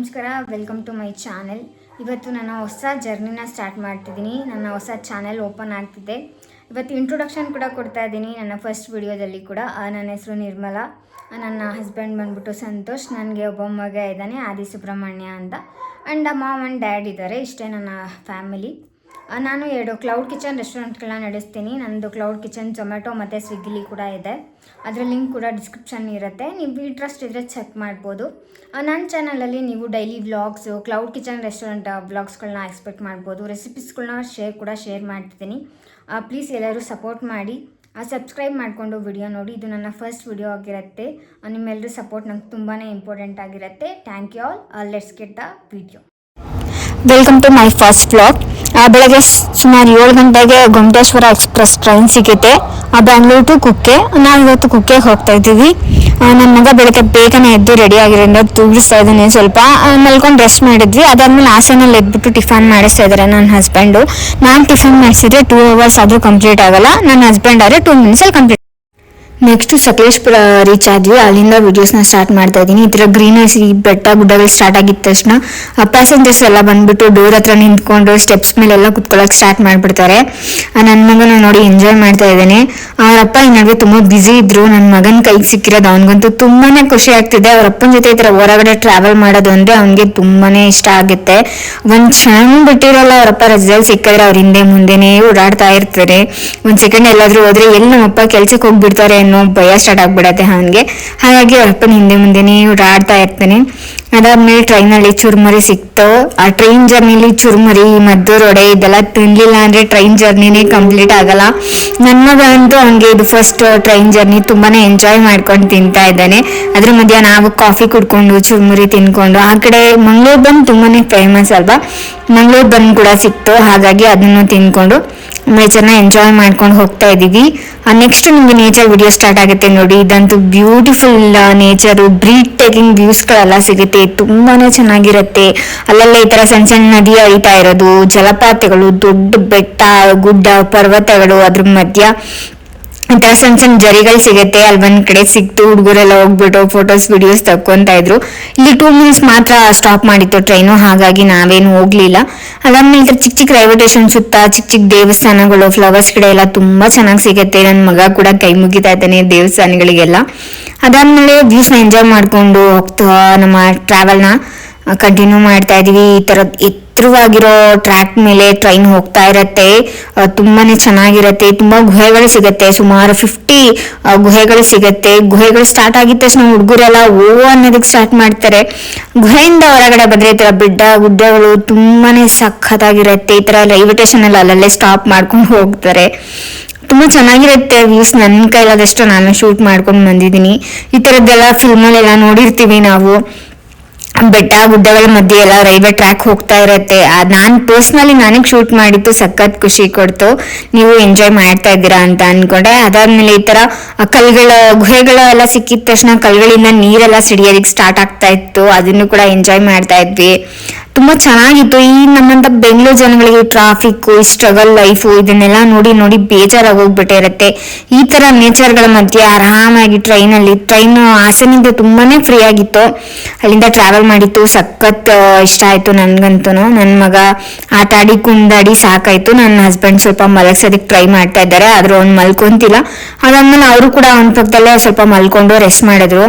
ನಮಸ್ಕಾರ, welcome to my channel. ಇವತ್ತು ನನ್ನ ಹೊಸ ಜರ್ನಿನ ಸ್ಟಾರ್ಟ್ ಮಾಡ್ತಿದ್ದೀನಿ. ನನ್ನ ಹೊಸ ಚಾನೆಲ್ ಓಪನ್ ಆಗ್ತಿದೆ. ಇವತ್ತು ಇಂಟ್ರೊಡಕ್ಷನ್ ಕೂಡ ಕೊಡ್ತಾ ಇದ್ದೀನಿ ನನ್ನ ಫಸ್ಟ್ ವಿಡಿಯೋದಲ್ಲಿ ಕೂಡ. ನನ್ನ ಹೆಸರು ನಿರ್ಮಲಾ, ನನ್ನ ಹಸ್ಬೆಂಡ್ ಬಂದ್ಬಿಟ್ಟು ಸಂತೋಷ್, ನನಗೆ ಒಬ್ಬ ಮಗ ಇದ್ದಾನೆ ಆದಿ ಸುಬ್ರಹ್ಮಣ್ಯ ಅಂತ, ಆ್ಯಂಡ್ ಮಾಮ್ ಆ್ಯಂಡ್ ಡ್ಯಾಡ್ ಇದ್ದಾರೆ. ಇಷ್ಟೇ ನನ್ನ ಫ್ಯಾಮಿಲಿ. ನಾನು 2 ಕ್ಲೌಡ್ ಕಿಚನ್ ರೆಸ್ಟೋರೆಂಟ್ಗಳನ್ನ ನಡೆಸ್ತೀನಿ. ನನ್ನದು ಕ್ಲೌಡ್ ಕಿಚನ್ ಝೊಮ್ಯಾಟೊ ಮತ್ತು ಸ್ವಿಗ್ಗಿಲಿ ಕೂಡ ಇದೆ. ಅದರ ಲಿಂಕ್ ಕೂಡ ಡಿಸ್ಕ್ರಿಪ್ಷನ್ ಇರುತ್ತೆ, ನೀವು ಇಂಟ್ರೆಸ್ಟ್ ಇದ್ದರೆ ಚೆಕ್ ಮಾಡ್ಬೋದು. ನನ್ನ ಚಾನಲಲ್ಲಿ ನೀವು daily vlogs, cloud kitchen restaurant ವ್ಲಾಗ್ಸ್ಗಳನ್ನ ಎಕ್ಸ್ಪೆಕ್ಟ್ ಮಾಡ್ಬೋದು. ರೆಸಿಪೀಸ್ಗಳನ್ನ ಶೇರ್ ಮಾಡ್ತಿದ್ದೀನಿ. ಪ್ಲೀಸ್ ಎಲ್ಲರೂ ಸಪೋರ್ಟ್ ಮಾಡಿ, ಸಬ್ಸ್ಕ್ರೈಬ್ ಮಾಡಿಕೊಂಡು ವಿಡಿಯೋ ನೋಡಿ. ಇದು ನನ್ನ ಫಸ್ಟ್ ವಿಡಿಯೋ ಆಗಿರುತ್ತೆ. ನಿಮ್ಮೆಲ್ಲರೂ ಸಪೋರ್ಟ್ ನಂಗೆ ತುಂಬಾ ಇಂಪಾರ್ಟೆಂಟ್ ಆಗಿರುತ್ತೆ. Thank you all. Let's get the video. Welcome to my first vlog. ಬೆಳಗ್ಗೆ ಸುಮಾರು 7 ಗಂಟೆಗೆ ಗೊಮ್ಮಟೇಶ್ವರ ಎಕ್ಸ್ಪ್ರೆಸ್ ಟ್ರೈನ್ ಸಿಗುತ್ತೆ, ಬ್ಯಾಂಗ್ಳೂರು ಟು ಕುಕ್ಕೆ. ನಾವು ಇವತ್ತು ಕುಕ್ಕೆಗೆ ಹೋಗ್ತಾ ಇದ್ದೀವಿ. ನನ್ನ ಮಗ ಬೆಳಗ್ಗೆ ಬೇಗನೆ ಎದ್ದು ರೆಡಿ ಆಗಿರೋದ್ರಿಂದ ತೂಗಿಸ್ತಾ ಇದ್ದಾನೆ. ಸ್ವಲ್ಪ ಮಲ್ಕೊಂಡು ರೆಸ್ಟ್ ಮಾಡಿದ್ವಿ. ಅದಾದ್ಮೇಲೆ ಹಾಸನಲ್ಲಿ ಎದ್ಬಿಟ್ಟು ಟಿಫನ್ ಮಾಡಿಸ್ತಾ ಇದ್ದಾರೆ ನನ್ನ ಹಸ್ಬೆಂಡು. ನಾನು ಟಿಫನ್ ಮಾಡಿಸಿದ್ರೆ 2 hours ಆದರೂ ಕಂಪ್ಲೀಟ್ ಆಗಲ್ಲ. ನನ್ನ ಹಸ್ಬೆಂಡ್ ಆದರೆ 2 minutes complete. Next Sakleshpur reach ಆದ್ವಿ. ಅಲ್ಲಿಂದ ವಿಡಿಯೋಸ್ನ ಸ್ಟಾರ್ಟ್ ಮಾಡ್ತಾ ಇದ್ದೀನಿ. ಈ ಥರ ಗ್ರೀನರಿ ಬೆಟ್ಟ ಗುಡ್ಡಗಳು ಸ್ಟಾರ್ಟ್ ಆಗಿದ ತಕ್ಷಣ ಪ್ಯಾಸೆಂಜರ್ಸ್ ಎಲ್ಲ ಬಂದ್ಬಿಟ್ಟು ಡೋರ್ ಹತ್ರ ನಿಂತ್ಕೊಂಡು ಸ್ಟೆಪ್ಸ್ ಮೇಲೆಲ್ಲ ಕುತ್ಕೊಳ್ಳೋಕೆ ಸ್ಟಾರ್ಟ್ ಮಾಡಿಬಿಡ್ತಾರೆ. ನನ್ನ ಮಗನ ನೋಡಿ ಎಂಜಾಯ್ ಮಾಡ್ತಾ ಇದ್ದಾನೆ. ಅವರಪ್ಪ ಈ ನಡುವೆ ತುಂಬ ಬ್ಯುಸಿ ಇದ್ರು. ನನ್ನ ಮಗನ ಕೈಗೆ ಸಿಕ್ಕಿರೋದು ಅವನಿಗಂತೂ ತುಂಬಾ ಖುಷಿ ಆಗ್ತಿದೆ. ಅವ್ರ ಅಪ್ಪನ ಜೊತೆ ಈ ಥರ ಹೊರಗಡೆ ಟ್ರಾವೆಲ್ ಮಾಡೋದು ಅಂದರೆ ಅವನಿಗೆ ತುಂಬಾ ಇಷ್ಟ ಆಗುತ್ತೆ. ಒಂದು ಕ್ಷಣ ಬಿಟ್ಟಿರಲ್ಲ. ಅವರಪ್ಪ ರಜದಲ್ಲಿ ಸಿಕ್ಕಿದ್ರೆ ಅವ್ರ ಹಿಂದೆ ಮುಂದೆನೇ ಓಡಾಡ್ತಾ ಇರ್ತಾರೆ. ಒಂದು ಸೆಕೆಂಡ್ ಎಲ್ಲಾದರೂ ಹೋದ್ರೆ ಎಲ್ಲಿ ನಮ್ಮಪ್ಪ ಕೆಲ್ಸಕ್ಕೆ ಹೋಗ್ಬಿಡ್ತಾರೆ ಅನ್ನೋ ಭಯ ಸ್ಟಾರ್ಟ್ ಆಗ್ಬಿಡತ್ತೆ ಅವನಿಗೆ. ಹಾಗಾಗಿ ಅವ್ರ ಅಪ್ಪನ ಹಿಂದೆ ಮುಂದೆನೇ ಓಡಾಡ್ತಾ ಇರ್ತಾನೆ. ಅದಾದ್ಮೇಲೆ ಟ್ರೈನಲ್ಲಿ ಚುರುಮುರಿ ಸಿಕ್ತು. ಆ ಟ್ರೈನ್ ಜರ್ನಿಲಿ ಚುರುಮುರಿ, ಮದ್ದೂರೊಡೆ ಇದೆಲ್ಲ ತಿನ್ಲಿಲ್ಲ ಅಂದ್ರೆ ಟ್ರೈನ್ ಜರ್ನಿನೇ ಕಂಪ್ಲೀಟ್ ಆಗಲ್ಲ. ನನ್ನ ಮಗ ಅಂತೂ ಅವನಿಗೆ ಇದು ಫಸ್ಟ್ ಟ್ರೈನ್ ಜರ್ನಿ, ತುಂಬಾನೇ ಎಂಜಾಯ್ ಮಾಡ್ಕೊಂಡು ತಿಂತಾ ಇದ್ದಾನೆ. ಅದ್ರ ಮಧ್ಯ ನಾವು ಕಾಫಿ ಕುಡ್ಕೊಂಡು ಚುರುಮುರಿ ತಿನ್ಕೊಂಡು, ಆ ಕಡೆ ಮಂಗಳೂರು ಬನ್ ತುಂಬಾನೇ ಫೇಮಸ್ ಅಲ್ವಾ, ಮಂಗಳೂರು ಬನ್ ಕೂಡ ಸಿಕ್ತು. ಹಾಗಾಗಿ ಅದನ್ನು ತಿನ್ಕೊಂಡು ನೇಚರ್ನ ಎಂಜಾಯ್ ಮಾಡ್ಕೊಂಡು ಹೋಗ್ತಾ ಇದ್ದೀವಿ. ನೆಕ್ಸ್ಟ್ ನಿಮಗೆ ನೇಚರ್ ವಿಡಿಯೋ ಸ್ಟಾರ್ಟ್ ಆಗುತ್ತೆ ನೋಡಿ. ಇದಂತೂ ಬ್ಯೂಟಿಫುಲ್ ನೇಚರು, ಬ್ರೀಡ್ ಟೇಕಿಂಗ್ ವ್ಯೂಸ್ಗಳೆಲ್ಲ ಸಿಗುತ್ತೆ, ತುಂಬಾನೇ ಚೆನ್ನಾಗಿರುತ್ತೆ. ಅಲ್ಲಲ್ಲೇ ಈ ತರ ಸಣ್ಣ ಸಣ್ಣ ನದಿ ಹರಿತಾ ಇರೋದು, ಜಲಪಾತಗಳು, ದೊಡ್ಡ ಬೆಟ್ಟ ಗುಡ್ಡ ಪರ್ವತಗಳು, ಅದ್ರ ಮಧ್ಯ ಈ ತರ ಸಣ್ಣ ಸಣ್ಣ ಜರಿಗಳು ಸಿಗುತ್ತೆ. ಅಲ್ಲಿ ಒಂದ್ ಕಡೆ ಸಿಕ್ತು, ಹುಡುಗರೆಲ್ಲ ಹೋಗ್ಬಿಟ್ಟು ಫೋಟೋಸ್ ವಿಡಿಯೋಸ್ ತಕ್ಕೊಂತಾ ಇದ್ರು. ಇಲ್ಲಿ 2 minutes ಮಾತ್ರ ಸ್ಟಾಪ್ ಮಾಡಿತ್ತು ಟ್ರೈನು, ಹಾಗಾಗಿ ನಾವೇನು ಹೋಗ್ಲಿಲ್ಲ. ಅದಾದ್ಮೇಲೆ ಚಿಕ್ಕ ಚಿಕ್ಕ ರೈಲ್ವೆ ಸ್ಟೇಷನ್ ಸುತ್ತ ಚಿಕ್ಕ ಚಿಕ್ಕ ದೇವಸ್ಥಾನಗಳು, ಫ್ಲವರ್ಸ್ ಕಡೆ ಎಲ್ಲ ತುಂಬಾ ಚೆನ್ನಾಗಿ ಸಿಗುತ್ತೆ. ನನ್ನ ಮಗ ಕೂಡ ಕೈ ಮುಗಿತಾ ಇದ್ದಾನೆ ದೇವಸ್ಥಾನಗಳಿಗೆಲ್ಲ. ಅದಾದ್ಮೇಲೆ ವ್ಯೂಸ್ನ ಎಂಜಾಯ್ ಮಾಡ್ಕೊಂಡು ಹೋಗ್ತಾ ನಮ್ಮ ಟ್ರಾವೆಲ್ನ ಕಂಟಿನ್ಯೂ ಮಾಡ್ತಾ ಇದೀವಿ. ಈ ತರ ಎತ್ತರವಾಗಿರೋ ಟ್ರ್ಯಾಕ್ ಮೇಲೆ ಟ್ರೈನ್ ಹೋಗ್ತಾ ಇರತ್ತೆ. ತುಂಬಾನೇ ಚೆನ್ನಾಗಿರತ್ತೆ. ತುಂಬಾ ಗುಹೆಗಳು ಸಿಗತ್ತೆ, ಸುಮಾರು 50 ಗುಹೆಗಳು ಸಿಗತ್ತೆ. ಗುಹೆಗಳು ಸ್ಟಾರ್ಟ್ ಆಗಿದ ತಕ್ಷಣ ಹುಡುಗರೆಲ್ಲ ಓ ಅನ್ನೋದಕ್ಕೆ ಸ್ಟಾರ್ಟ್ ಮಾಡ್ತಾರೆ. ಗುಹೆಯಿಂದ ಹೊರಗಡೆ ಬಂದ್ರೆ ಈ ತರ ಬೆಟ್ಟ ಗುಡ್ಡಗಳು ತುಂಬಾನೇ ಸಖತ್ತಾಗಿರತ್ತೆ. ಈ ತರ ರೈಲ್ವೆ ಸ್ಟೇಷನ್ ಅಲ್ಲಿ ಅಲ್ಲಲ್ಲೇ ಸ್ಟಾಪ್ ಮಾಡ್ಕೊಂಡು ಹೋಗ್ತಾರೆ. ತುಂಬಾ ಚೆನ್ನಾಗಿರುತ್ತೆ ವ್ಯೂಸ್. ನನ್ನ ಕೈಲಾದಷ್ಟು ನಾನು ಶೂಟ್ ಮಾಡ್ಕೊಂಡು ಬಂದಿದ್ದೀನಿ. ಈ ತರದ್ದೆಲ್ಲ ಫಿಲ್ಮಲ್ಲೆಲ್ಲ ನೋಡಿರ್ತೀವಿ ನಾವು. ಬೆಟ್ಟ ಗುಡ್ಡಗಳ ಮಧ್ಯೆ ಎಲ್ಲ ರೈಲ್ವೆ ಟ್ರ್ಯಾಕ್ ಹೋಗ್ತಾ ಇರತ್ತೆ. ನಾನು ಪರ್ಸ್ನಲಿ ನನಗೆ ಶೂಟ್ ಮಾಡಿದ್ದು ಸಖತ್ ಖುಷಿ ಕೊಡ್ತು. ನೀವು ಎಂಜಾಯ್ ಮಾಡ್ತಾ ಇದ್ದೀರಾ ಅಂತ ಅನ್ಕೊಂಡೆ. ಅದಾದ್ಮೇಲೆ ಈ ತರ ಕಲ್ಗಳ ಗುಹೆಗಳು ಎಲ್ಲ ಸಿಕ್ಕಿದ ತಕ್ಷಣ ಕಲ್ಗಳಿಂದ ನೀರೆಲ್ಲ ಸಿಡಿಯೋದಕ್ಕೆ ಸ್ಟಾರ್ಟ್ ಆಗ್ತಾ ಇತ್ತು. ಅದನ್ನು ಕೂಡ ಎಂಜಾಯ್ ಮಾಡ್ತಾ ಇದ್ವಿ. ತುಂಬಾ ಚೆನ್ನಾಗಿತ್ತು. ಈ ನಮ್ಮಂತ ಬೆಂಗಳೂರು ಜನಗಳಿಗೆ ಟ್ರಾಫಿಕ್, ಸ್ಟ್ರಗಲ್ ಲೈಫು ಇದನ್ನೆಲ್ಲ ನೋಡಿ ನೋಡಿ ಬೇಜಾರಾಗಿ ಹೋಗ್ಬಿಟ್ಟಿರುತ್ತೆ. ಈ ತರ ನೇಚರ್ಗಳ ಮಧ್ಯೆ ಆರಾಮಾಗಿ ಟ್ರೈನ್ ಹಾಸನಿಂದ ತುಂಬಾನೇ ಫ್ರೀ ಆಗಿತ್ತು. ಅಲ್ಲಿಂದ ಟ್ರಾವೆಲ್ ಮಾಡಿತ್ತು, ಸಖತ್ ಇಷ್ಟ ಆಯ್ತು ನನ್ಗಂತೂ. ನನ್ನ ಮಗ ಆಟ ಆಡಿ ಕುಂದಾಡಿ ಸಾಕಾಯ್ತು. ನನ್ನ ಹಸ್ಬೆಂಡ್ ಸ್ವಲ್ಪ ಮಲಗ್ಸೋದಕ್ಕೆ ಟ್ರೈ ಮಾಡ್ತಾ ಇದ್ದಾರೆ, ಆದ್ರೂ ಅವ್ನು ಮಲ್ಕೊಂತಿಲ್ಲ. ಅದಾದ್ಮೇಲೆ ಅವರು ಕೂಡ ಅವನ ಪಕ್ಕದಲ್ಲೇ ಸ್ವಲ್ಪ ಮಲ್ಕೊಂಡು ರೆಸ್ಟ್ ಮಾಡಿದ್ರು.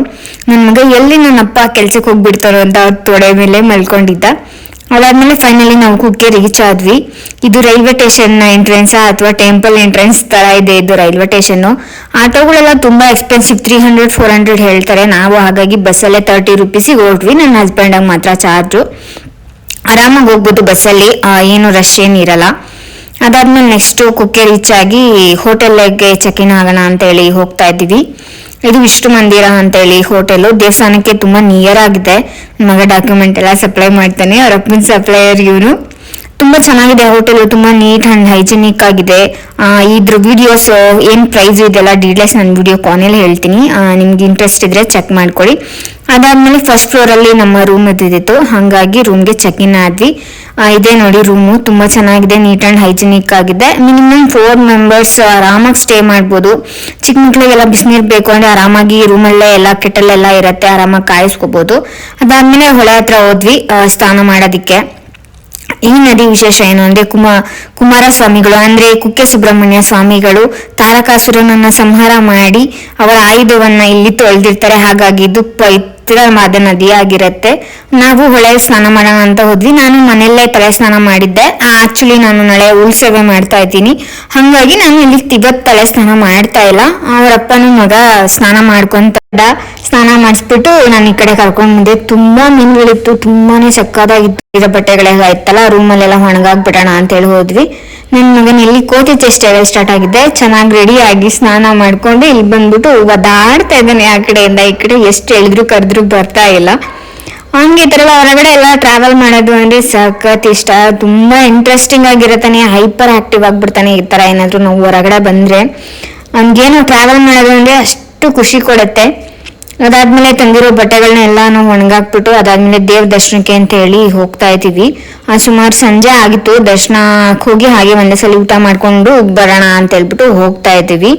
ನನ್ನ ಮಗ ಎಲ್ಲಿ ನನ್ನಪ್ಪ ಕೆಲ್ಸಕ್ಕೆ ಹೋಗ್ಬಿಡ್ತಾರೋ ಅಂತ ಅವ್ರ ತೊಡೆ ಮೇಲೆ ಮಲ್ಕೊಂಡಿದ್ದ. ಅದಾದ್ಮೇಲೆ ಫೈನಲಿ ನಾವು ಕುಕ್ಕೆ ರೀಚ್ ಆದ್ವಿ. ಇದು ರೈಲ್ವೆ ಸ್ಟೇಷನ್ ಎಂಟ್ರೆನ್ಸ್ ಅಥವಾ ಟೆಂಪಲ್ ಎಂಟ್ರೆನ್ಸ್ ತರ ಇದೆ ಇದು ರೈಲ್ವೆ ಸ್ಟೇಷನ್. ಆಟೋಗಳೆಲ್ಲ ತುಂಬಾ ಎಕ್ಸ್ಪೆನ್ಸಿವ್, 300-400 ಹೇಳ್ತಾರೆ. ನಾವು ಹಾಗಾಗಿ ಬಸ್ಸಲ್ಲೇ 30 rupees ಹೊರಟ್ವಿ. ನನ್ನ ಹಸ್ಬೆಂಡ್ ಮಾತ್ರ ಚಾರ್ಜು. ಆರಾಮಾಗಿ ಹೋಗ್ಬೋದು ಬಸ್ಸಲ್ಲಿ, ಏನು ರಶ್ ಏನಿರಲ್ಲ. ಅದಾದ್ಮೇಲೆ ನೆಕ್ಸ್ಟ್ ಕುಕ್ಕೆ ರೀಚ್ ಆಗಿ ಹೋಟೆಲ್ಗೆ ಚೆಕ್ ಇನ್ ಆಗೋಣ ಅಂತ ಹೇಳಿ ಹೋಗ್ತಾ ಇದ್ದೀವಿ. ಇದು ವಿಷ್ಣು ಮಂದಿರ ಅಂತ ಹೇಳಿ ಹೋಟೆಲು. ದೇವಸ್ಥಾನಕ್ಕೆ ತುಂಬಾ ನಿಯರ್ ಆಗಿದೆ. ಮಗ ಡಾಕ್ಯುಮೆಂಟ್ ಎಲ್ಲ ಸಪ್ಲೈ ಮಾಡ್ತಾನೆ, ಅವ್ರ ಅಪ್ಪನ ಸಪ್ಲೈಯರ್ ಇವನು. ತುಂಬ ಚೆನ್ನಾಗಿದೆ ಹೋಟೆಲ್, ತುಂಬ ನೀಟ್ ಆ್ಯಂಡ್ ಹೈಜಿನಿಕ್ ಆಗಿದೆ. ಇದ್ರ ವಿಡಿಯೋಸ್ ಏನು ಪ್ರೈಸ್ ಇದೆಲ್ಲ ಡೀಟೇಲ್ಸ್ ನಾನು ವಿಡಿಯೋ ಕೊನೆಯಲ್ಲಿ ಹೇಳ್ತೀನಿ, ನಿಮ್ಗೆ ಇಂಟ್ರೆಸ್ಟ್ ಇದ್ರೆ ಚೆಕ್ ಮಾಡ್ಕೊಳ್ಳಿ. ಅದಾದ್ಮೇಲೆ ಫಸ್ಟ್ ಫ್ಲೋರಲ್ಲಿ ನಮ್ಮ ರೂಮ್ ಇದ್ದಿತ್ತು, ಹಾಗಾಗಿ ರೂಮ್ಗೆ ಚೆಕ್ ಇನ್ ಆದ್ವಿ. ಇದೇ ನೋಡಿ ರೂಮು, ತುಂಬ ಚೆನ್ನಾಗಿದೆ, ನೀಟ್ ಆ್ಯಂಡ್ ಹೈಜಿನಿಕ್ ಆಗಿದೆ. ಮಿನಿಮಮ್ 4 ಮೆಂಬರ್ಸ್ ಆರಾಮಾಗಿ ಸ್ಟೇ ಮಾಡ್ಬೋದು. ಚಿಕ್ಕ ಮಕ್ಳಿಗೆಲ್ಲ ಬಿಸಿನೀರು ಬೇಕು ಅಂದರೆ ಆರಾಮಾಗಿ ರೂಮಲ್ಲೇ ಎಲ್ಲ ಕೆಟಲೆಲ್ಲ ಇರುತ್ತೆ, ಆರಾಮಾಗಿ ಕಾಯಿಸ್ಕೋಬೋದು. ಅದಾದ್ಮೇಲೆ ಹೊಳೆ ಹತ್ರ ಹೋದ್ವಿ ಸ್ನಾನ ಮಾಡೋದಕ್ಕೆ. ಈ ನದಿ ವಿಶೇಷ ಏನು ಅಂದ್ರೆ ಕುಮಾರಸ್ವಾಮಿಗಳು ಅಂದ್ರೆ ಕುಕ್ಕೆ ಸುಬ್ರಹ್ಮಣ್ಯ ಸ್ವಾಮಿಗಳು ತಾರಕಾಸುರನನ್ನ ಸಂಹಾರ ಮಾಡಿ ಅವರ ಆಯುಧವನ್ನ ಇಲ್ಲಿ ತೊಳೆದಿರ್ತಾರೆ. ಹಾಗಾಗಿ ಇದು ಪವಿತ್ರವಾದ ನದಿ ಆಗಿರುತ್ತೆ. ನಾವು ಹೊಳೆ ಸ್ನಾನ ಮಾಡೋಣ ಅಂತ ಹೋದ್ವಿ. ನಾನು ಮನೆಯಲ್ಲೇ ತಲೆ ಸ್ನಾನ ಮಾಡಿದ್ದೆ. ಆಕ್ಚುಲಿ ನಾನು ನಾಳೆ ಉಳ್ಸೇವೆ ಮಾಡ್ತಾ ಇದ್ದೀನಿ, ಹಾಗಾಗಿ ನಾನು ಇಲ್ಲಿ ಇವತ್ತು ತಲೆ ಸ್ನಾನ ಮಾಡ್ತಾ ಇಲ್ಲ. ಅವರಪ್ಪನ ಮಗ ಸ್ನಾನ ಮಾಡ್ಕೊಂತ ಸ್ನಾನ ಮಾಡಿಸ್ಬಿಟ್ಟು ನಾನು ಈ ಕಡೆ ಕರ್ಕೊಂಡ್ ಬಂದೆ. ತುಂಬಾ ಮೀನುಗಳಿತ್ತು, ತುಂಬಾನೇ ಸಕ್ಕದಾಗಿತ್ತು. ಇರೋ ಬಟ್ಟೆಗಳೆಲ್ಲ ಇತ್ತಲ್ಲ, ರೂಮಲ್ಲೆಲ್ಲ ಒಣಗಾಕ್ಬಿಡೋಣ ಅಂತ ಹೇಳಿ ಹೋದ್ವಿ. ನನ್ನ ಮಗನ ಇಲ್ಲಿ ಕೋತಿ ಚೇಷ್ಟೆ ಸ್ಟಾರ್ಟ್ ಆಗಿದೆ. ಚೆನ್ನಾಗಿ ರೆಡಿ ಆಗಿ ಸ್ನಾನ ಮಾಡ್ಕೊಂಡು ಇಲ್ಲಿ ಬಂದ್ಬಿಟ್ಟು ಒದಾಡ್ತಾ ಇದ್ದಾನೆ ಆ ಕಡೆಯಿಂದ ಈ ಕಡೆ. ಎಷ್ಟು ಎಳೆದ್ರು ಕರೆದ್ರು ಬರ್ತಾ ಇಲ್ಲ. ಹಂಗೆ ಈ ತರ ಹೊರಗಡೆ ಎಲ್ಲ ಟ್ರಾವೆಲ್ ಮಾಡೋದು ಅಂದ್ರೆ ಸಖತ್ ಇಷ್ಟ. ತುಂಬಾ ಇಂಟ್ರೆಸ್ಟಿಂಗ್ ಆಗಿರತ್ತಾನೆ, ಹೈಪರ್ ಆಕ್ಟಿವ್ ಆಗ್ಬಿಡ್ತಾನೆ ಈ ತರ ಏನಾದ್ರು ನಾವು ಹೊರಗಡೆ ಬಂದ್ರೆ. ಹಂಗೇನು ಟ್ರಾವೆಲ್ ಮಾಡೋದು ಅಂದ್ರೆ ಅಷ್ಟು ಖುಷಿ ಕೊಡುತ್ತೆ. ಅದಾದ್ಮೇಲೆ ತಂದಿರೋ ಬಟ್ಟೆಗಳನ್ನ ಎಲ್ಲ ನಾವು ಒಣಗಾಕ್ಬಿಟ್ಟು ಅದಾದ್ಮೇಲೆ ದೇವ್ರ ದರ್ಶನಕ್ಕೆ ಅಂತ ಹೇಳಿ ಹೋಗ್ತಾ ಇದ್ದೀವಿ. ಸುಮಾರು ಸಂಜೆ ಆಗಿತ್ತು. ದರ್ಶನಕ್ಕೆ ಹೋಗಿ ಹಾಗೆ ಒಂದೇ ಸಲ ಊಟ ಮಾಡ್ಕೊಂಡು ಬರೋಣ ಅಂತ ಹೇಳ್ಬಿಟ್ಟು ಹೋಗ್ತಾ ಇದ್ದೀವಿ.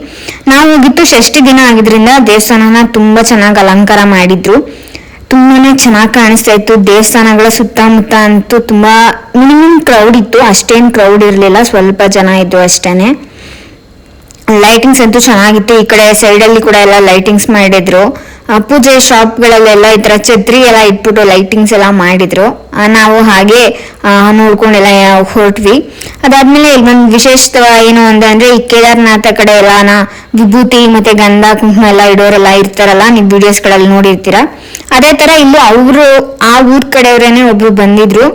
ನಾವು ಹೋಗಿತ್ತು ಷಷ್ಠಿ ದಿನ ಆಗಿದ್ರಿಂದ ದೇವಸ್ಥಾನನ ತುಂಬಾ ಚೆನ್ನಾಗಿ ಅಲಂಕಾರ ಮಾಡಿದ್ರು. ತುಂಬಾನೇ ಚೆನ್ನಾಗಿ ಕಾಣಿಸ್ತಾ ಇತ್ತು. ದೇವಸ್ಥಾನಗಳ ಸುತ್ತಮುತ್ತ ಅಂತೂ ತುಂಬಾ ಮಿನಿಮಮ್ ಕ್ರೌಡ್ ಇತ್ತು, ಅಷ್ಟೇನು ಕ್ರೌಡ್ ಇರಲಿಲ್ಲ, ಸ್ವಲ್ಪ ಜನ ಇದ್ರು ಅಷ್ಟೇನೆ. ಲೈಟಿಂಗ್ಸ್ ಅಂತೂ ಚೆನ್ನಾಗಿತ್ತು. ಈ ಕಡೆ ಸೈಡ್ ಅಲ್ಲಿ ಕೂಡ ಎಲ್ಲ ಲೈಟಿಂಗ್ಸ್ ಮಾಡಿದ್ರು. ಪೂಜೆ ಶಾಪ್ಗಳಲ್ಲೆಲ್ಲ ಈ ತರ ಛತ್ರಿ ಎಲ್ಲ ಇಟ್ಬಿಟ್ಟು ಲೈಟಿಂಗ್ಸ್ ಎಲ್ಲ ಮಾಡಿದ್ರು. ನಾವು ಹಾಗೆ ನೋಡ್ಕೊಂಡೆಲ್ಲ ಹೊರಟ್ವಿ. ಅದಾದ್ಮೇಲೆ ಇಲ್ಲೊಂದು ವಿಶೇಷ ಏನು ಅಂದ್ರೆ ಈ ಕೇದಾರ್ನಾಥ ಕಡೆ ಎಲ್ಲ ವಿಭೂತಿ ಮತ್ತೆ ಗಂಧ ಕುಂಕುಮ ಎಲ್ಲ ಇಡೋರೆಲ್ಲ ಇರ್ತಾರಲ್ಲ, ನೀವು ವಿಡಿಯೋಸ್ಗಳಲ್ಲಿ ನೋಡಿರ್ತೀರಾ. ಅದೇ ತರ ಇಲ್ಲೂ ಆ ಊರ್ ಕಡೆಯವರೇನೆ ಒಬ್ರು ಬಂದಿದ್ರು.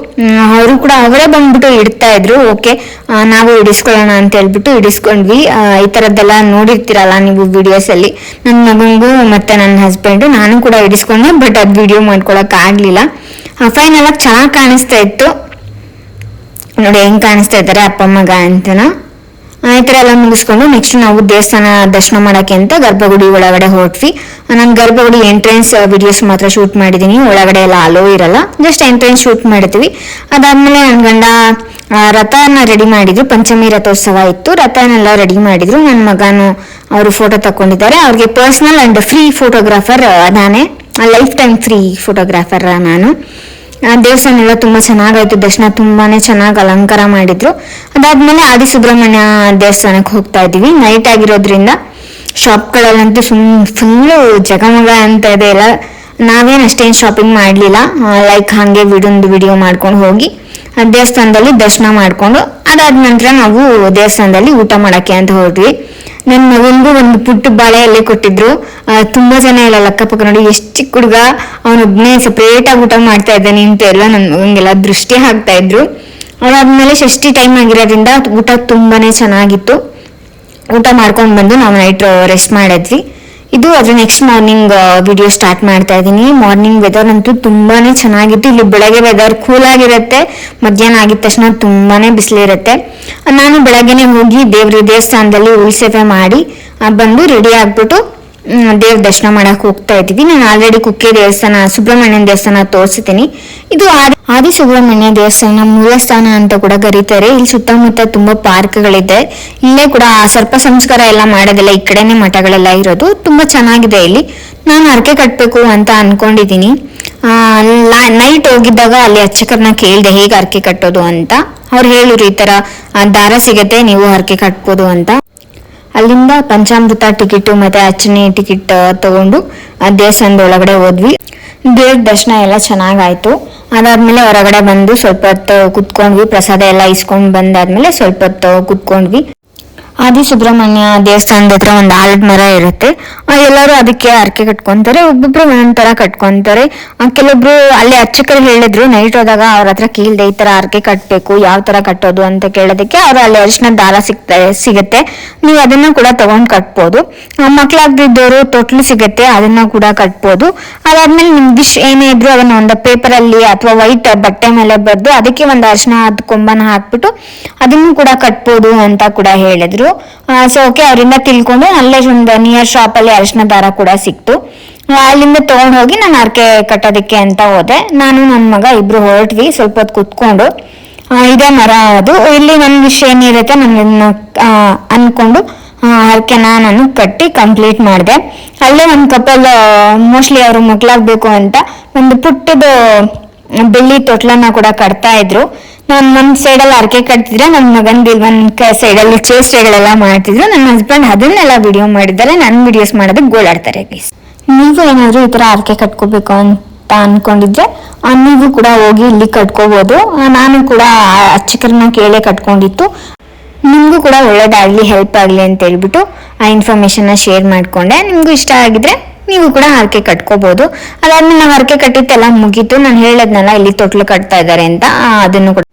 ಅವರು ಕೂಡ ಅವರೇ ಬಂದ್ಬಿಟ್ಟು ಇಡ್ತಾ ಇದ್ರು. ಓಕೆ, ನಾವು ಇಡಿಸ್ಕೊಳ್ಳೋಣ ಅಂತ ಹೇಳ್ಬಿಟ್ಟು ಇಡಿಸ್ಕೊಂಡ್ವಿ. ಈ ತರದ್ದೆಲ್ಲ ನೋಡಿರ್ತೀರಲ್ಲ ನೀವು ವಿಡಿಯೋಸ್ ಅಲ್ಲಿ. ನನ್ನ ಮಗನಿಗೂ ಮತ್ತೆ ನನ್ನ ಹಸ್ಬೆಂಡ್ ನಾನು ಕೂಡ ಇಡಿಸ್ಕೊಂಡೆ, ಬಟ್ ಅದು ವಿಡಿಯೋ ಮಾಡ್ಕೊಳಕ್ ಆಗ್ಲಿಲ್ಲ. ಫೈನಲ್ ಆಗಿ ಚೆನ್ನಾಗಿ ಕಾಣಿಸ್ತಾ ಇತ್ತು ನೋಡಿ, ಹೆಂಗ್ ಕಾಣಿಸ್ತಾ ಇದ್ದಾರೆ ಅಪ್ಪ ಮಗ ಅಂತನೂ. ಈ ತರ ಎಲ್ಲ ಮುಗಿಸ್ಕೊಂಡು ನೆಕ್ಸ್ಟ್ ನಾವು ದೇವಸ್ಥಾನ ದರ್ಶನ ಮಾಡಕ್ಕೆ ಅಂತ ಗರ್ಭಗುಡಿ ಒಳಗಡೆ ಹೊರಟ್ವಿ. ನಾನು ಗರ್ಭಗುಡಿ ಎಂಟ್ರೆನ್ಸ್ ವಿಡಿಯೋಸ್ ಮಾತ್ರ ಶೂಟ್ ಮಾಡಿದೀನಿ, ಒಳಗಡೆ ಎಲ್ಲ ಅಲೋ ಇರಲ್ಲ, ಜಸ್ಟ್ ಎಂಟ್ರೆನ್ಸ್ ಶೂಟ್ ಮಾಡಿದ್ವಿ. ಅದಾದ್ಮೇಲೆ ನನ್ನ ಗಂಡ ರಥನ ರೆಡಿ ಮಾಡಿದ್ರು. ಪಂಚಮಿ ರಥೋತ್ಸವ ಇತ್ತು, ರಥನೆಲ್ಲ ರೆಡಿ ಮಾಡಿದ್ರು. ನನ್ನ ಮಗನು ಅವರು ಫೋಟೋ ತಕೊಂಡಿದ್ದಾರೆ. ಅವ್ರಿಗೆ ಪರ್ಸನಲ್ ಅಂಡ್ ಫ್ರೀ ಫೋಟೋಗ್ರಾಫರ್ ನಾನೇ, ಲೈಫ್ ಟೈಮ್ ಫ್ರೀ ಫೋಟೋಗ್ರಾಫರ್ ನಾನು. ದೇವಸ್ಥಾನ ಎಲ್ಲ ತುಂಬಾ ಚೆನ್ನಾಗಾಯ್ತು. ದರ್ಶನ ತುಂಬಾನೇ ಚೆನ್ನಾಗಿ ಅಲಂಕಾರ ಮಾಡಿದ್ರು. ಅದಾದ್ಮೇಲೆ ಆದಿ ಸುಬ್ರಹ್ಮಣ್ಯ ದೇವಸ್ಥಾನಕ್ಕೆ ಹೋಗ್ತಾ ಇದೀವಿ. ನೈಟ್ ಆಗಿರೋದ್ರಿಂದ ಶಾಪ್ಗಳಲ್ಲಂತೂ ಫುಲ್ಲು ಜಗಮಗ ಅಂತ ಇದೆ ಎಲ್ಲ. ನಾವೇನು ಅಷ್ಟೇನು ಶಾಪಿಂಗ್ ಮಾಡಲಿಲ್ಲ, ಲೈಕ್ ಹಾಗೆ ವಿಡಿಯೋ ಮಾಡ್ಕೊಂಡು ಹೋಗಿ ದೇವಸ್ಥಾನದಲ್ಲಿ ದರ್ಶನ ಮಾಡ್ಕೊಂಡು ಅದಾದ ನಂತರ ನಾವು ದೇವಸ್ಥಾನದಲ್ಲಿ ಊಟ ಮಾಡಕ್ಕೆ ಅಂತ ಹೋದ್ವಿ. ನನ್ನ ಮಗನಿಗೂ ಒಂದು ಪುಟ್ಟ ಬಾಳೆ ಎಲೆ ಕೊಟ್ಟಿದ್ರು. ತುಂಬಾ ಜನ ಇಲ್ಲ ಅಕ್ಕಪಕ್ಕ ನೋಡಿ ಎಷ್ಟು ಚಿಕ್ಕ ಹುಡುಗ, ಅವನೊಬ್ನೇ ಸಪ್ರೇಟ್ ಆಗಿ ಊಟ ಮಾಡ್ತಾ ಇದ್ದಾನೆ ಅಂತ ಎಲ್ಲ ನನ್ನ ಮಗನಿಗೆಲ್ಲ ದೃಷ್ಟಿ ಹಾಕ್ತಾ ಇದ್ರು. ಅದಾದ್ಮೇಲೆ ಷಷ್ಠಿ ಟೈಮ್ ಆಗಿರೋದ್ರಿಂದ ಊಟ ತುಂಬಾನೇ ಚೆನ್ನಾಗಿತ್ತು. ಊಟ ಮಾಡ್ಕೊಂಡು ಬಂದು ನಾವು ನೈಟ್ ರೆಸ್ಟ್ ಮಾಡಿದ್ವಿ. ಇದು ಅದ್ರ ನೆಕ್ಸ್ಟ್ ಮಾರ್ನಿಂಗ್ ವಿಡಿಯೋ ಸ್ಟಾರ್ಟ್ ಮಾಡ್ತಾ ಇದ್ದೀನಿ. ಮಾರ್ನಿಂಗ್ ವೆದರ್ ಅಂತೂ ತುಂಬಾನೇ ಚೆನ್ನಾಗಿತ್ತು. ಇಲ್ಲಿ ಬೆಳಗ್ಗೆ ವೆದರ್ ಕೂಲ್ ಆಗಿರುತ್ತೆ, ಮಧ್ಯಾಹ್ನ ಆಗಿದ ತಕ್ಷಣ ತುಂಬಾನೇ ಬಿಸಿಲಿರುತ್ತೆ. ನಾನು ಬೆಳಗ್ಗೆನೆ ಹೋಗಿ ದೇವಸ್ಥಾನದಲ್ಲಿ ಉಳಿಸೇವೆ ಮಾಡಿ ಬಂದು ರೆಡಿ ಆಗ್ಬಿಟ್ಟು ದೇವ್ರ ದರ್ಶನ ಮಾಡಕ್ ಹೋಗ್ತಾ ಇದ್ದೀವಿ. ನಾನು ಆಲ್ರೆಡಿ ಕುಕ್ಕೆ ದೇವಸ್ಥಾನ, ಸುಬ್ರಹ್ಮಣ್ಯನ ದೇವಸ್ಥಾನ ತೋರಿಸಿದ್ದೀನಿ. ಇದು ಆದಿ ಸುಬ್ರಹ್ಮಣ್ಯ ದೇವಸ್ಥಾನ ಮೂಲ ಸ್ಥಾನ ಅಂತ ಕೂಡ ಕರೀತಾರೆ. ಇಲ್ಲಿ ಸುತ್ತಮುತ್ತ ತುಂಬಾ ಪಾರ್ಕ್ಗಳಿದೆ. ಇಲ್ಲೇ ಕೂಡ ಸರ್ಪ ಸಂಸ್ಕಾರ ಎಲ್ಲ ಮಾಡೋದಿಲ್ಲ, ಈ ಕಡೆನೆ ಮಠಗಳೆಲ್ಲ ಇರೋದು. ತುಂಬಾ ಚೆನ್ನಾಗಿದೆ ಇಲ್ಲಿ. ನಾನು ಹರಕೆ ಕಟ್ಬೇಕು ಅಂತ ಅನ್ಕೊಂಡಿದೀನಿ. ನೈಟ್ ಹೋಗಿದ್ದಾಗ ಅಲ್ಲಿ ಅರ್ಚಕರನ್ನ ಕೇಳಿದೆ ಹೇಗೆ ಹರಕೆ ಕಟ್ಟೋದು ಅಂತ. ಅವ್ರು ಹೇಳಿದ್ರು ಈ ತರ ದಾರ ಸಿಗತ್ತೆ, ನೀವು ಹರಕೆ ಕಟ್ಬೋದು ಅಂತ. ಅಲ್ಲಿಂದ ಪಂಚಾಮೃತ ಟಿಕೆಟ್ ಮತ್ತೆ ಅರ್ಚನೆ ಟಿಕೆಟ್ ತಗೊಂಡು ದೇವಸ್ಥಾನದ ಒಳಗಡೆ ಹೋದ್ವಿ. ದೇವ್ರ ದರ್ಶನ ಎಲ್ಲ ಚೆನ್ನಾಗಾಯ್ತು. ಅದಾದ್ಮೇಲೆ ಹೊರಗಡೆ ಬಂದು ಸ್ವಲ್ಪ ಹೊತ್ತು ಕುತ್ಕೊಂಡ್ವಿ. ಪ್ರಸಾದ ಎಲ್ಲ ಇಸ್ಕೊಂಡ್ ಬಂದಾದ್ಮೇಲೆ ಸ್ವಲ್ಪ ಹೊತ್ತು ಕುತ್ಕೊಂಡ್ವಿ. ಆದಿ ಸುಬ್ರಹ್ಮಣ್ಯ ದೇವಸ್ಥಾನದ ಹತ್ರ ಒಂದು ಆಲದ ಮರ ಇರುತ್ತೆ. ಎಲ್ಲರೂ ಅದಕ್ಕೆ ಹರಕೆ ಕಟ್ಕೊಂತಾರೆ, ಒಬ್ಬೊಬ್ರು ಒಂದೊಂದ್ ತರ ಕಟ್ಕೊಂತಾರೆ. ಕೆಲವೊಬ್ರು ಅಲ್ಲಿ ಅರ್ಚಕರು ಹೇಳಿದ್ರು ನೈಟ್ ಹೋದಾಗ ಅವ್ರ ಹತ್ರ ಕೇಳ್ದೆ ಈ ತರ ಹರಕೆ ಕಟ್ಬೇಕು, ಯಾವ ತರ ಕಟ್ಟೋದು ಅಂತ ಕೇಳೋದಕ್ಕೆ ಅವ್ರು ಅಲ್ಲಿ ಅರಿಶಿನ ದಾರ ಸಿಗುತ್ತೆ, ನೀವು ಅದನ್ನ ಕೂಡ ತಗೊಂಡ್ ಕಟ್ಬೋದು. ಮಕ್ಳಾಗ್ದಿದ್ದವರು ತೊಟ್ಲು ಸಿಗುತ್ತೆ, ಅದನ್ನ ಕೂಡ ಕಟ್ಬೋದು. ಅದಾದ್ಮೇಲೆ ನಿಮ್ ವಿಶ್ ಏನೇ ಇದ್ರು ಅದನ್ನ ಒಂದು ಪೇಪರ್ ಅಲ್ಲಿ ಅಥವಾ ವೈಟ್ ಬಟ್ಟೆ ಮೇಲೆ ಬರ್ದು ಅದಕ್ಕೆ ಒಂದು ಅರಿಶಿನ ಕೊಂಬನ ಹಾಕ್ಬಿಟ್ಟು ಅದನ್ನು ಕೂಡ ಕಟ್ಬೋದು ಅಂತ ಕೂಡ ಹೇಳಿದ್ರು. ಸೊ ಓಕೆ, ಅವರಿಂದ ತಿಳ್ಕೊಂಡು ಅಲ್ಲೇ ಒಂದು ನಿಯರ್ ಶಾಪ್ ಅಲ್ಲಿ ಅರಿಶಿನ ದಾರ ಕೂಡ ಸಿಕ್ತು. ಅಲ್ಲಿಂದ ತಗೊಂಡ್ ಹೋಗಿ ನಾನು ಹರಕೆ ಕಟ್ಟೋದಕ್ಕೆ ಅಂತ ಹೋದೆ. ನಾನು ನನ್ನ ಮಗ ಇಬ್ರು ಹೊರಟ್ವಿ. ಸ್ವಲ್ಪ ಹೊತ್ತು ಕುತ್ಕೊಂಡು ಇದೇ ಮರ ಅದು, ಇಲ್ಲಿ ನನ್ನ ವಿಷಯ ಏನಿರುತ್ತೆ ನನ್ನ ಅನ್ಕೊಂಡು ಹರಕೆನ ನಾನು ಕಟ್ಟಿ ಕಂಪ್ಲೀಟ್ ಮಾಡಿದೆ. ಅಲ್ಲೇ ಒಂದು ಕಪಲ್ ಮೋಸ್ಟ್ಲಿ ಅವರು ಮಕ್ಳಾಗ್ಬೇಕು ಅಂತ ಒಂದು ಪುಟ್ಟದ ಬೆಳ್ಳಿ ತೊಟ್ಲನ್ನ ಕೂಡ ಕಟ್ತಾ ಇದ್ರು. ನಾನು ಒಂದ್ ಸೈಡಲ್ಲಿ ಹರಕೆ ಕಟ್ತಿದ್ರೆ ನನ್ನ ಮಗನ್ಗೆ ಒಂದ್ ಸೈಡಲ್ಲಿ ಚೇಷ್ಟೆಗಳೆಲ್ಲ ಮಾಡ್ತಿದ್ರು. ನನ್ನ ಹಸ್ಬೆಂಡ್ ಅದನ್ನೆಲ್ಲ ವಿಡಿಯೋ ಮಾಡಿದ್ದಾರೆ, ನನ್ನ ವಿಡಿಯೋಸ್ ಮಾಡೋದಕ್ಕೆ ಗೋಳಾಡ್ತಾರೆ. ನೀವು ಏನಾದ್ರು ಈ ತರ ಹರಕೆ ಕಟ್ಕೋಬೇಕು ಅಂತ ಅನ್ಕೊಂಡಿದ್ರೆ ನೀವು ಕೂಡ ಹೋಗಿ ಇಲ್ಲಿ ಕಟ್ಕೋಬಹುದು. ನಾನು ಕೂಡ ಅರ್ಚಕರನ್ನ ಕೇಳೇ ಕಟ್ಕೊಂಡಿತ್ತು. ನಿಮ್ಗೂ ಕೂಡ ಒಳ್ಳೇದಾಗ್ಲಿ, ಹೆಲ್ಪ್ ಆಗ್ಲಿ ಅಂತ ಹೇಳ್ಬಿಟ್ಟು ಆ ಇನ್ಫಾರ್ಮೇಶನ್ ಶೇರ್ ಮಾಡ್ಕೊಂಡೆ. ನಿಮ್ಗೂ ಇಷ್ಟ ಆಗಿದ್ರೆ ನೀವು ಕೂಡ ಹರಕೆ ಕಟ್ಕೋಬಹುದು. ಅದಾದ್ಮೇಲೆ ನಾವು ಹರಕೆ ಕಟ್ಟಿದ್ದೆಲ್ಲ ಮುಗೀತು. ನಾನು ಹೇಳದ್ನಲ್ಲ ಇಲ್ಲಿ ತೊಟ್ಲು ಕಟ್ತಾ ಇದ್ದಾರೆ ಅಂತ, ಅದನ್ನು ಕೂಡ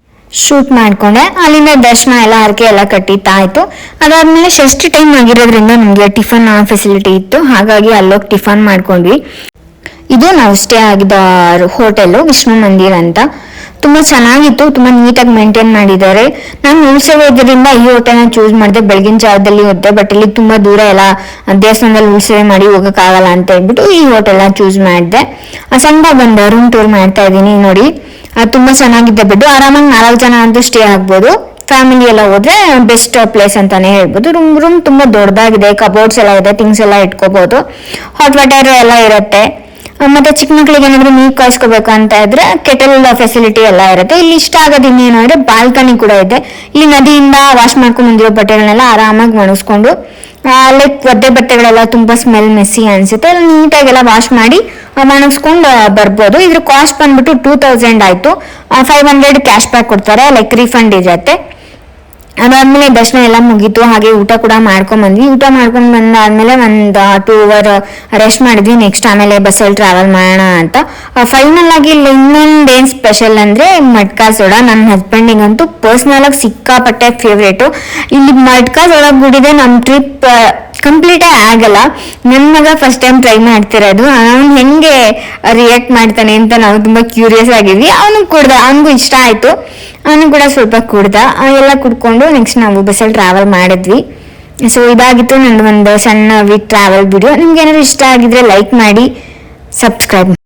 ಶೂಟ್ ಮಾಡ್ಕೊಂಡೆ. ಅಲ್ಲಿಂದ ದರ್ಶನ ಎಲ್ಲ ಹರಕೆ ಎಲ್ಲ ಕಟ್ಟಿತ್ತಾಯ್ತು. ಅದಾದ್ಮೇಲೆ ಷಷ್ಠಿ ಟೈಮ್ ಆಗಿರೋದ್ರಿಂದ ನಮ್ಗೆ ಟಿಫನ್ ಫೆಸಿಲಿಟಿ ಇತ್ತು, ಹಾಗಾಗಿ ಅಲ್ಲೋಗಿ ಟಿಫನ್ ಮಾಡ್ಕೊಂಡ್ವಿ. ಇದು ನಾವು ಸ್ಟೇ ಆಗಿದ್ದ ಹೋಟೆಲ್ ವಿಷ್ಣು ಮಂದಿರ್ ಅಂತ. ತುಂಬಾ ಚೆನ್ನಾಗಿತ್ತು, ತುಂಬಾ ನೀಟಾಗಿ ಮೇಂಟೈನ್ ಮಾಡಿದ್ದಾರೆ. ನಾನು ಉಳ್ಸೇವೆ ಇದ್ರಿಂದ ಈ ಹೋಟೆಲ್ನ ಚೂಸ್ ಮಾಡಿದೆ. ಬೆಳಗಿನ ಜಾವದಲ್ಲಿ ಹೋದೆ, ಬಟ್ ಇಲ್ಲಿ ತುಂಬಾ ದೂರ ಎಲ್ಲ ದೇವಸ್ಥಾನದಲ್ಲಿ ಉಳ್ಸೇವೆ ಮಾಡಿ ಹೋಗಕ್ಕಾಗಲ್ಲ ಅಂತ ಹೇಳ್ಬಿಟ್ಟು ಈ ಹೋಟೆಲ್ನ ಚೂಸ್ ಮಾಡಿದೆ. ಸಂಘ ಬಂದ ರೂಮ್ ಟೂರ್ ಮಾಡ್ತಾ ಇದ್ದೀನಿ ನೋಡಿ. ತುಂಬಾ ಚೆನ್ನಾಗಿದೆ ಬೆಡ್, ಆರಾಮಾಗಿ 4 ಜನ ಅಂತೂ ಸ್ಟೇ ಆಗ್ಬೋದು. ಫ್ಯಾಮಿಲಿ ಎಲ್ಲ ಹೋದ್ರೆ ಬೆಸ್ಟ್ ಪ್ಲೇಸ್ ಅಂತಾನೆ ಹೇಳ್ಬೋದು. ರೂಮ್ ತುಂಬಾ ದೊಡ್ಡದಾಗಿದೆ, ಕಬೋರ್ಡ್ಸ್ ಎಲ್ಲ ಇದೆ, ಥಿಂಗ್ಸ್ ಎಲ್ಲ ಇಟ್ಕೋಬಹುದು. ಹಾಟ್ ವಾಟರ್ ಎಲ್ಲ ಇರುತ್ತೆ. ಮತ್ತೆ ಚಿಕ್ಕ ಮಕ್ಳಿಗೆ ಏನಾದ್ರು ನೀರು ಕಾಯಿಸ್ಕೋಬೇಕು ಅಂತ ಇದ್ರೆ ಕೆಟಲ್ ಫೆಸಿಲಿಟಿ ಎಲ್ಲ ಇರುತ್ತೆ. ಇಲ್ಲಿ ಇಷ್ಟ ಆಗೋದು ಇನ್ನೇನು ಅಂದ್ರೆ ಬಾಲ್ಕನಿ ಕೂಡ ಇದೆ. ಇಲ್ಲಿ ನದಿಯಿಂದ ವಾಶ್ ಮಾಡ್ಕೊಂಡು ಬಂದಿರೋ ಬಟ್ಟೆಗಳನ್ನೆಲ್ಲ ಆರಾಮಾಗಿ ಒಣಗಿಸ್ಕೊಂಡು, ಲೈಕ್ ಒದ್ದೆ ಬಟ್ಟೆಗಳೆಲ್ಲ ತುಂಬಾ ಸ್ಮೆಲ್ ಮೆಸ್ಸಿ ಅನ್ಸುತ್ತೆ, ನೀಟಾಗೆಲ್ಲ ವಾಶ್ ಮಾಡಿ ಒಣಗಿಸ್ಕೊಂಡು ಬರ್ಬೋದು. ಇದ್ರ ಕಾಸ್ಟ್ ಬಂದ್ಬಿಟ್ಟು 2000 ಆಯ್ತು. 500 ಕ್ಯಾಶ್ ಬ್ಯಾಕ್ ಕೊಡ್ತಾರೆ, ಲೈಕ್ ರಿಫಂಡ್ ಇರುತ್ತೆ. ಅದಾದ್ಮೇಲೆ ದರ್ಶನ ಎಲ್ಲ ಮುಗೀತು. ಹಾಗೆ ಊಟ ಕೂಡ ಮಾಡ್ಕೊಂಡ್ ಬಂದ್ವಿ. ಊಟ ಮಾಡ್ಕೊಂಡ್ ಬಂದಾದ್ಮೇಲೆ ಒಂದು 2 hour ರೆಸ್ಟ್ ಮಾಡಿದ್ವಿ. ನೆಕ್ಸ್ಟ್ ಆಮೇಲೆ ಬಸ್ಸಲ್ಲಿ ಟ್ರಾವೆಲ್ ಮಾಡೋಣ ಅಂತ. ಫೈನಲ್ ಆಗಿ ಇಲ್ಲಿ ಇನ್ನೊಂದೇನ್ ಸ್ಪೆಷಲ್ ಅಂದ್ರೆ ಮಡ್ಕಾ ಸೋಡಾ. ನನ್ನ ಹಸ್ಬೆಂಡಿಗಂತೂ ಪರ್ಸನಲ್ ಆಗಿ ಸಿಕ್ಕಾಪಟ್ಟೆ ಫೇವ್ರೇಟು. ಇಲ್ಲಿ ಮಡ್ಕಾ ಸೋಡಾ ಕುಡಿದೆ ನಮ್ ಟ್ರಿಪ್ ಕಂಪ್ಲೀಟೇ ಆಗಲ್ಲ. ನನ್ನ ಮಗ ಫಸ್ಟ್ ಟೈಮ್ ಟ್ರೈ ಮಾಡ್ತಿರೋದು, ಅವನು ಹೆಂಗೆ ರಿಯಾಕ್ಟ್ ಮಾಡ್ತಾನೆ ಅಂತ ನಾವು ತುಂಬಾ ಕ್ಯೂರಿಯಸ್ ಆಗಿದ್ವಿ. ಅವನು ಕುಡ್ದ, ಅವನಿಗೂ ಇಷ್ಟ ಆಯ್ತು, ಅವನು ಕೂಡ ಸ್ವಲ್ಪ ಕುಡ್ದ. ಎಲ್ಲ ಕುಡ್ಕೊಂಡು ನೆಕ್ಸ್ಟ್ ನಾವು ಬಸ್ಸಲ್ಲಿ ಟ್ರಾವೆಲ್ ಮಾಡಿದ್ವಿ. ಸೊ ಇದಾಗಿತ್ತು ನಂದು ಒಂದು ಸಣ್ಣ ಟ್ರಾವೆಲ್ ವಿಡಿಯೋ. ನಿಮ್ಗೆ ಏನಾದ್ರು ಇಷ್ಟ ಆಗಿದ್ರೆ ಲೈಕ್ ಮಾಡಿ, ಸಬ್ಸ್ಕ್ರೈಬ್